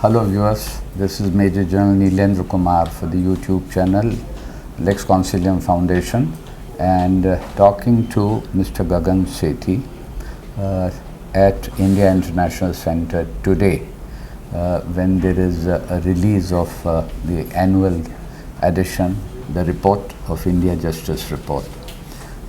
Hello viewers, this is Major General Neelendra Kumar for the YouTube channel Lex Consilium Foundation and talking to Mr. Gagan Sethi at India International Center today when there is a release of the annual edition, the report of India Justice Report.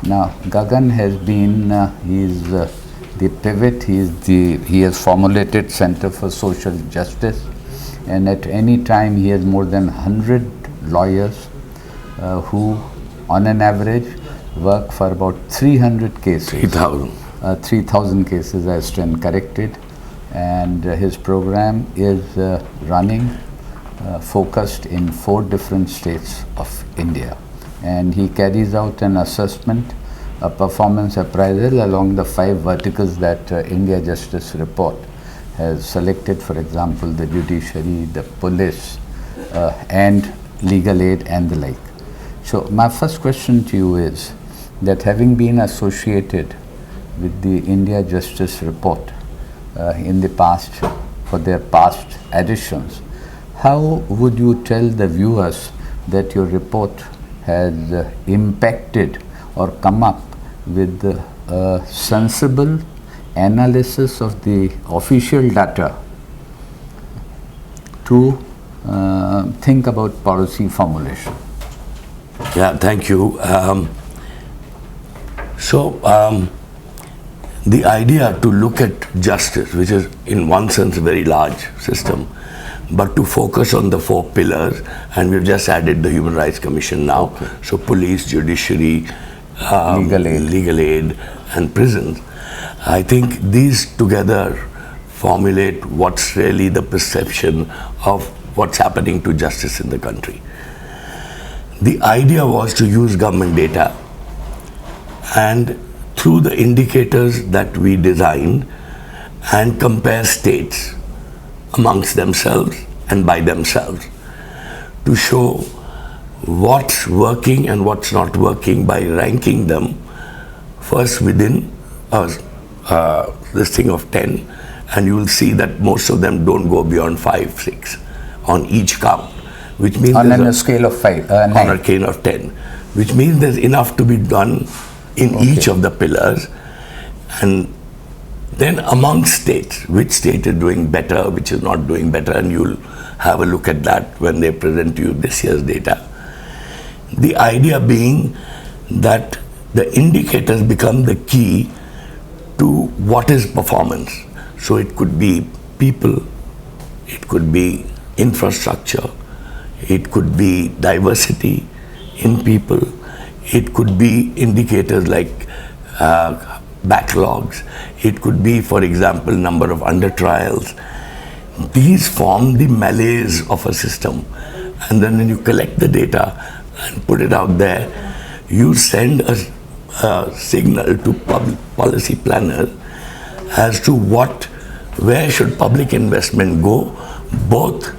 Now Gagan has been, he is the pivot, he has formulated Center for Social Justice, and at any time he has more than 100 lawyers who on an average work for about 300 cases. 3,000 cases, I stand corrected, and his program is running focused in 4 different states of India, and he carries out an assessment, a performance appraisal along the 5 verticals that India Justice Report has selected, for example, the judiciary, the police, and legal aid and the like. So my first question to you is that, having been associated with the India Justice Report in the past, for their past editions, how would you tell the viewers that your report has impacted or come up with a sensible analysis of the official data to think about policy formulation? Yeah, thank you. The idea to look at justice, which is in one sense a very large system, but to focus on the 4 pillars, and we've just added the Human Rights Commission now. Okay. So police, judiciary, legal aid and prisons. I think these together formulate what's really the perception of what's happening to justice in the country. The idea was to use government data, and through the indicators that we designed, and compare states amongst themselves and by themselves to show what's working and what's not working by ranking them first within this thing of 10, and you will see that most of them don't go beyond 5, 6 on each count, which means on a scale of 9. On a scale of 10, which means there's enough to be done in each of the pillars. And then among states, which state is doing better, which is not doing better, and you'll have a look at that when they present to you this year's data. The idea being that the indicators become the key to what is performance. So it could be people, it could be infrastructure, it could be diversity in people, it could be indicators like backlogs, it could be, for example, number of under trials. These form the malaise of a system, and then when you collect the data and put it out there, you send a signal to policy planners as to where should public investment go, both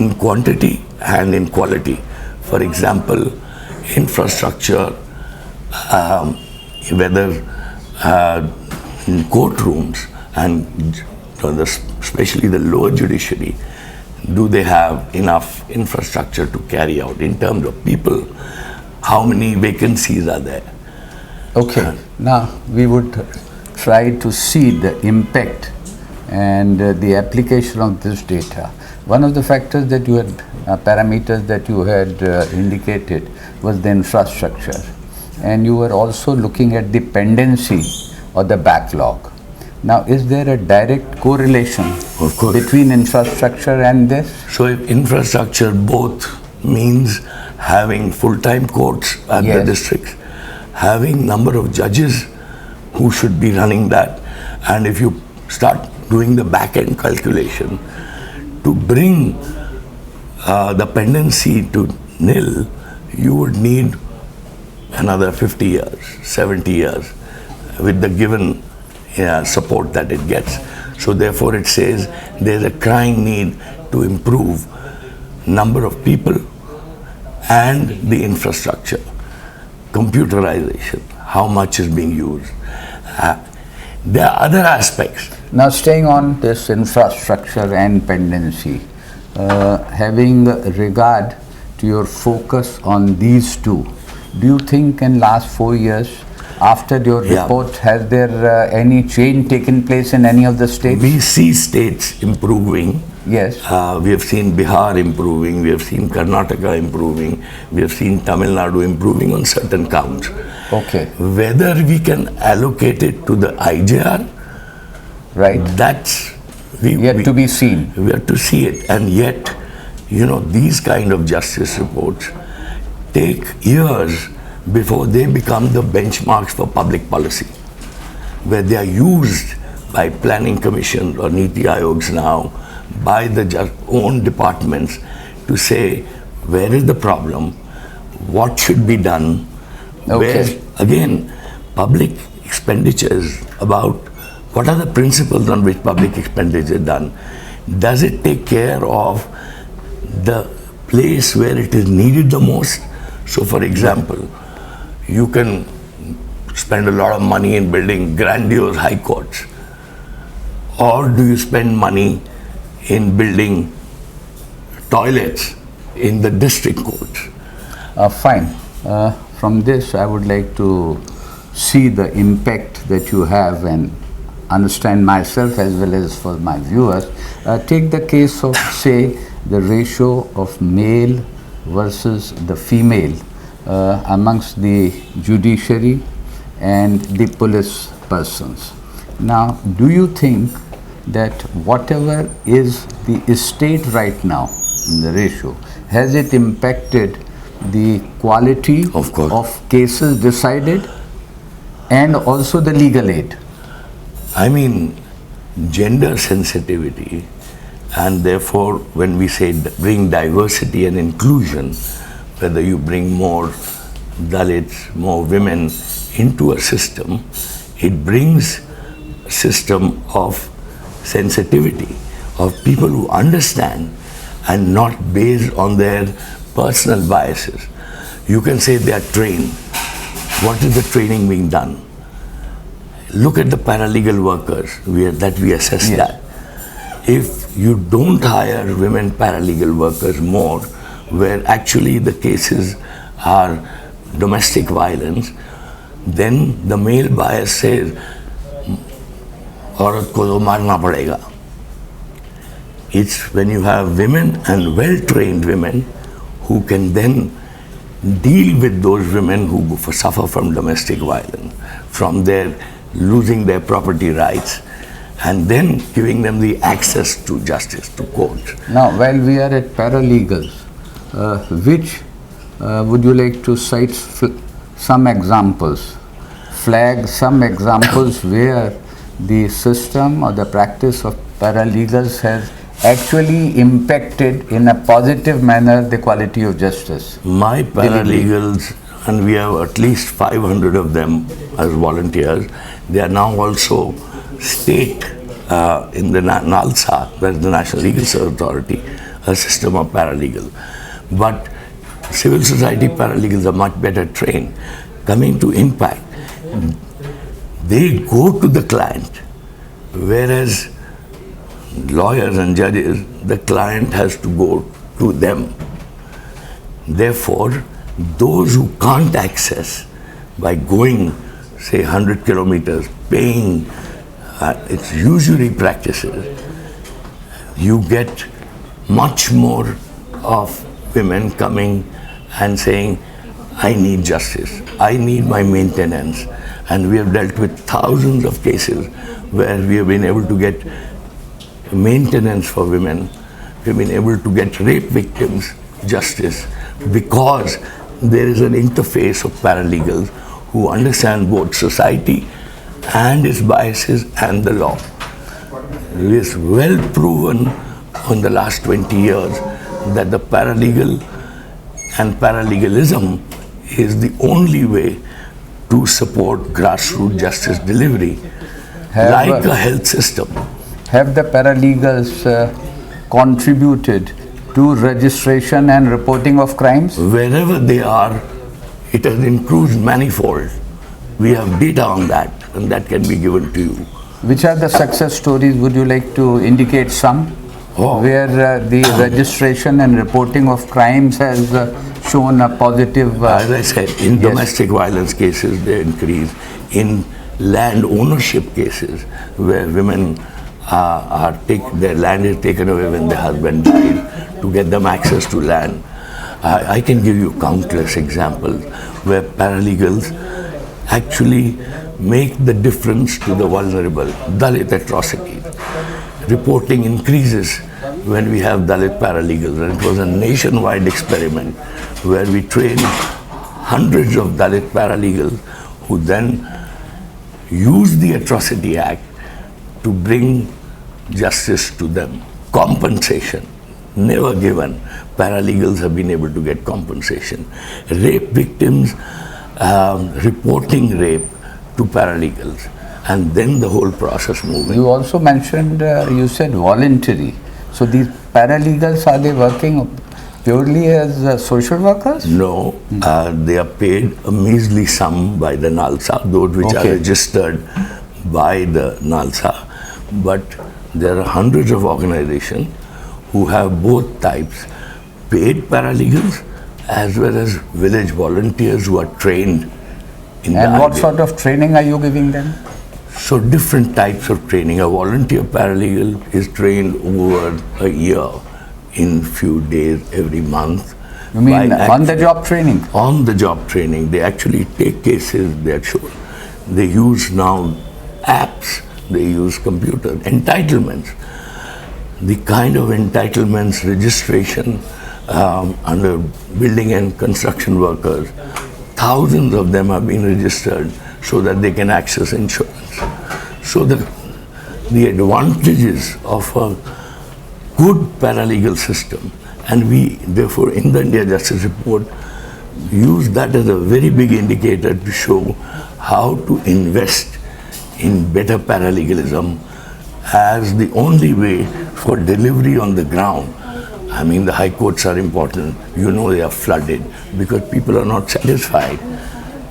in quantity and in quality. For example, infrastructure, whether in courtrooms and especially the lower judiciary, do they have enough infrastructure to carry out? In terms of people, how many vacancies are there? Okay, now we would try to see the impact and the application of this data. One of the factors that you had, parameters that you had indicated was the infrastructure, and you were also looking at dependency or the backlog. Now, is there a direct correlation between infrastructure and this? So if infrastructure both means having full-time courts at the districts, having number of judges who should be running that, and if you start doing the back-end calculation to bring the pendency to nil, you would need another 50 years, 70 years with the given support that it gets. So therefore it says there's a crying need to improve number of people and the infrastructure. Computerization, how much is being used. There are other aspects Now, staying on this infrastructure and pendency, having regard to your focus on these two, do you think in last 4 years, after your report, has there any change taken place in any of the states? We see states improving. Yes. We have seen Bihar improving, we have seen Karnataka improving, we have seen Tamil Nadu improving on certain counts. Okay. Whether we can allocate it to the IJR, right, that's yet to be seen. We have to see it, and yet, these kind of justice reports take years before they become the benchmarks for public policy, where they are used by planning commissions or Niti Ayogs now, by the own departments to say where is the problem, what should be done, where, again, public expenditure is about what are the principles on which public expenditure is done. Does it take care of the place where it is needed the most? So, for example, you can spend a lot of money in building grandiose high courts, or do you spend money in building toilets in the district courts? Fine. From this, I would like to see the impact that you have and understand myself as well as for my viewers. Take the case of, say, the ratio of male versus the female amongst the judiciary and the police persons. Now, do you think that whatever is the state right now in the ratio, has it impacted the quality of cases decided and also the legal aid? I mean, gender sensitivity, and therefore when we say bring diversity and inclusion, whether you bring more Dalits, more women into a system, it brings a system of sensitivity, of people who understand and not based on their personal biases. You can say they are trained. What is the training being done? Look at the paralegal workers that we assess that. If you don't hire women paralegal workers more, where actually the cases are domestic violence, then the male bias says, औरत को तो मारना पड़ेगा. It's when you have women and well-trained women who can then deal with those women who suffer from domestic violence, from their losing their property rights, and then giving them the access to justice, to courts. Now, while we are at paralegals, which would you like to cite some examples, flag some examples where the system or the practice of paralegals has actually impacted in a positive manner the quality of justice? My paralegals, and we have at least 500 of them as volunteers, they are now also state in the NALSA, that is the National Legal Service Authority, a system of paralegal. But civil society paralegals are much better trained. Coming to impact, they go to the client, whereas lawyers and judges, the client has to go to them. Therefore, those who can't access by going, say, 100 kilometers, paying its usury practices, you get much more of women coming and saying, I need justice, I need my maintenance. And we have dealt with thousands of cases where we have been able to get maintenance for women. We have been able to get rape victims justice because there is an interface of paralegals who understand both society and its biases and the law. It is well proven in the last 20 years that the paralegal and paralegalism is the only way to support grassroots justice delivery, like a health system. Have the paralegals contributed to registration and reporting of crimes? Wherever they are, it has improved manifold. We have data on that, and that can be given to you. Which are the success stories? Would you like to indicate some? Where the registration and reporting of crimes has shown a positive... As I said, in domestic violence cases, they increase. In land ownership cases, where women their land is taken away when their husband died, to get them access to land. I can give you countless examples where paralegals actually make the difference to the vulnerable. Dalit atrocities. Reporting increases when we have Dalit paralegals, and it was a nationwide experiment where we trained hundreds of Dalit paralegals who then used the Atrocity Act to bring justice to them. Compensation, never given. Paralegals have been able to get compensation. Rape victims, reporting rape to paralegals, and then the whole process moving. You also mentioned, you said voluntary. So these paralegals, are they working purely as social workers? No, they are paid a measly sum by the NALSA, those which are registered by the NALSA. But there are hundreds of organizations who have both types, paid paralegals as well as village volunteers who are trained in the And what sort of training are you giving them? So different types of training. A volunteer paralegal is trained over a year in few days every month. You mean on-the-job training? On-the-job training. They actually take cases, they are shown. They use now apps, they use computer entitlements. The kind of entitlements, registration under building and construction workers, thousands of them have been registered so that they can access insurance. So the advantages of a good paralegal system, and we therefore in the India Justice Report use that as a very big indicator to show how to invest in better paralegalism as the only way for delivery on the ground. I mean, the high courts are important. You know, they are flooded because people are not satisfied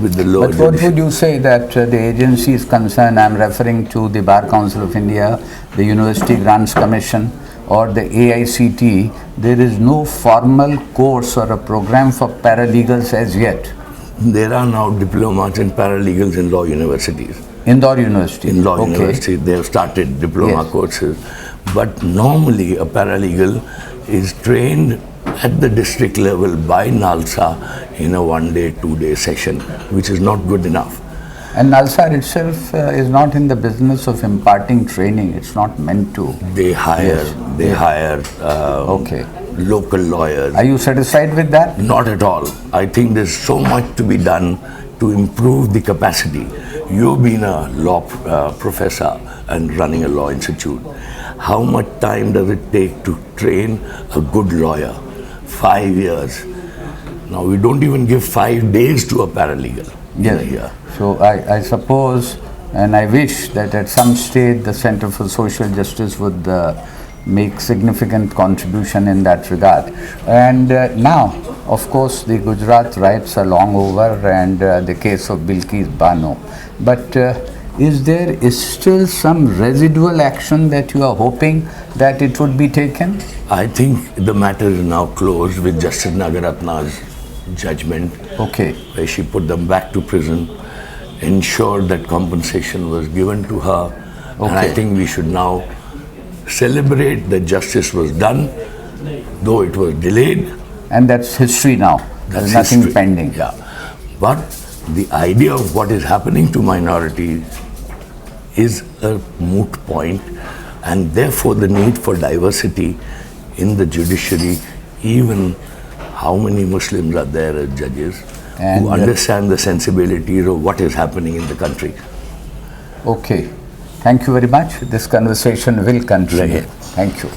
with the law. But what would you say that the agency is concerned? I'm referring to the Bar Council of India, the University Grants Commission, or the AICT. There is no formal course or a program for paralegals as yet. There are now diplomas in paralegals in law universities. Indore University? In law university, they have started diploma courses. But normally a paralegal is trained at the district level by NALSA in a 1-day, 2-day session, which is not good enough. And NALSA itself is not in the business of imparting training. It's not meant to. They hire, local lawyers. Are you satisfied with that? Not at all. I think there's so much to be done to improve the capacity. You've been a law professor and running a law institute. How much time does it take to train a good lawyer? 5 years. Now we don't even give 5 days to a paralegal. Yes. So I suppose and I wish that at some stage the Center for Social Justice would make significant contribution in that regard. And now, of course, the Gujarat riots are long over and the case of Bilkis Bano. But is there still some residual action that you are hoping that it would be taken? I think the matter is now closed with Justice Nagaratna's judgment, where she put them back to prison, ensured that compensation was given to her, and I think we should now celebrate that justice was done, though it was delayed. And that's history now. There's nothing pending. Yeah. But the idea of what is happening to minorities is a moot point, and therefore the need for diversity in the judiciary, even how many Muslims are there as judges, and who understand the sensibilities of what is happening in the country. Okay. Thank you very much. This conversation will continue. Thank you.